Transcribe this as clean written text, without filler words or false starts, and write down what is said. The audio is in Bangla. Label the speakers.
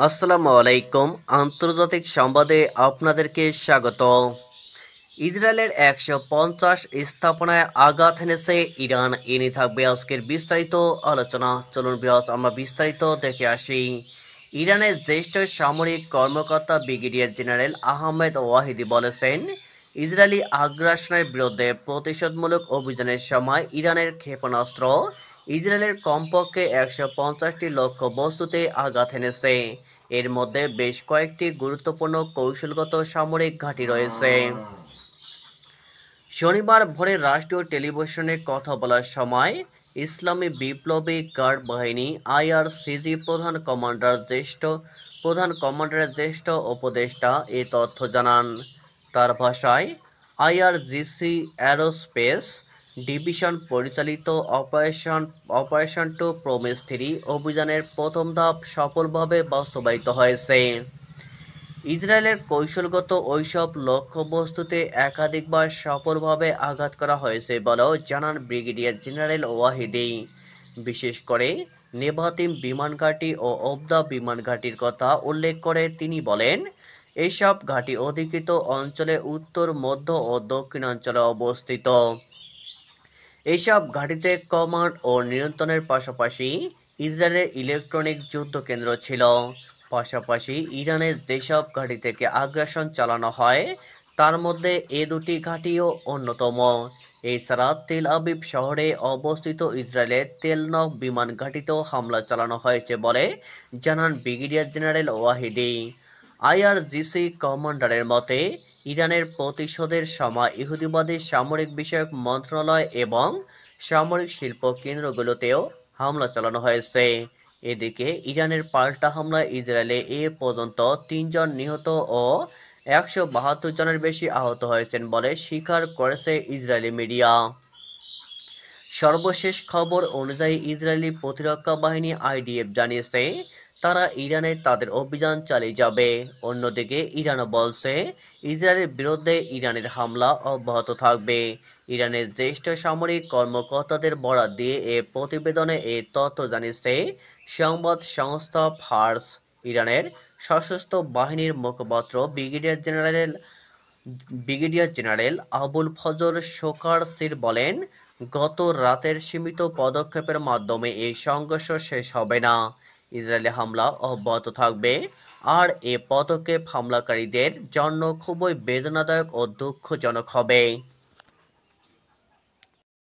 Speaker 1: আসসালামু আলাইকুম। আন্তর্জাতিক সংবাদে আপনাদেরকে স্বাগত। ইসরায়েলের ১৫০ স্থাপনায় আঘাত হেনেছে ইরান। এ নিয়ে থাকবে আজকের বিস্তারিত আলোচনা। চলুন ভিউয়ার্স, আমরা বিস্তারিত দেখে আসি। ইরানের জ্যেষ্ঠ সামরিক কর্মকর্তা ব্রিগেডিয়ার জেনারেল আহমেদ ওয়াহিদি বলেছেন, ইসরায়েলি আগ্রাসনের বিরুদ্ধে প্রতিশোধমূলক অভিযানের সময় ইরানের ক্ষেপণাস্ত্র ইসরায়েলের কমপক্ষে ১৫০টি লক্ষ্যবস্তুতে আঘাত হেনেছে। এর মধ্যে বেশ কয়েকটি গুরুত্বপূর্ণ কৌশলগত সামরিক ঘাঁটি রয়েছে। শনিবার ভোরে রাষ্ট্রীয় টেলিভিশনে কথা বলার সময় ইসলামী বিপ্লবী গার্ড বাহিনী আইআরসিজি প্রধান কমান্ডারের জ্যেষ্ঠ উপদেষ্টা এ তথ্য জানান। তার ভাষায়, আইআরজিসি অ্যারোস্পেস ডিভিশন পরিচালিত অপারেশন টু প্রমিস 3 অভিযানের প্রথম ধাপ সফলভাবে বাস্তবায়িত হয়েছে। ইসরায়েলের কৌশলগত ওইসব লক্ষ্যবস্তুতে একাধিকবার সফলভাবে আঘাত করা হয়েছে বলেও জানান ব্রিগেডিয়ার জেনারেল ওয়াহিদি। বিশেষ করে নেভাতিম বিমান ঘাঁটি ও ওবদা বিমান ঘাঁটির কথা উল্লেখ করে তিনি বলেন, এইসব ঘাঁটি অধিকৃত অঞ্চলে উত্তর, মধ্য ও দক্ষিণাঞ্চলে অবস্থিত। এইসব ঘাঁটিতে কমান্ড ও নিয়ন্ত্রণের পাশাপাশি ইসরায়েলের ইলেকট্রনিক যুদ্ধকেন্দ্র ছিল। পাশাপাশি ইরানের যেসব ঘাঁটি থেকে আগ্রাসন চালানো হয় তার মধ্যে এ দুটি ঘাঁটিও অন্যতম। এছাড়া তেল আবিব শহরে অবস্থিত ইসরায়েলের তেলনভ বিমান ঘাঁটিতেও হামলা চালানো হয়েছে বলে জানান ব্রিগেডিয়ার জেনারেল ওয়াহিদি। আইআরজিসি কমান্ডারের মতে, ইরানের প্রতিশোধের সময় ইহুদিবাদী সামরিক বিষয়ক মন্ত্রণালয় এবং সামরিক শিল্প কেন্দ্রগুলোতেও হামলা চালানো হয়েছে। এদিকে ইরানের পাল্টা হামলায় ইসরায়েলে এ পর্যন্ত ৩ জন নিহত ও ১৭২ জনের বেশি আহত হয়েছেন বলে স্বীকার করেছে ইসরায়েলি মিডিয়া। সর্বশেষ খবর অনুযায়ী ইসরায়েলি প্রতিরক্ষা বাহিনী আইডিএফ জানিয়েছে তারা ইরানে তাদের অভিযান চালিয়ে যাবে। অন্যদিকে ইরানও বলছে ইসরায়েলের বিরুদ্ধে ইরানের হামলা অব্যাহত থাকবে। ইরানের জ্যেষ্ঠ সামরিক কর্মকর্তাদের বরাত দিয়ে এ প্রতিবেদনে এই তথ্য জানিয়েছে সংবাদ সংস্থা ফার্স। ইরানের সশস্ত্র বাহিনীর মুখপাত্র ব্রিগেডিয়ার জেনারেল আবুল ফজর শোকারসির বলেন, গত রাতের সীমিত পদক্ষেপের মাধ্যমে এই সংঘর্ষ শেষ হবে না। ইসরায়েলি হামলা অব্যাহত থাকবে, আর এ পদক্ষেপ হামলাকারীদের জন্য খুবই বেদনাদায়ক ও দুঃখজনক হবে।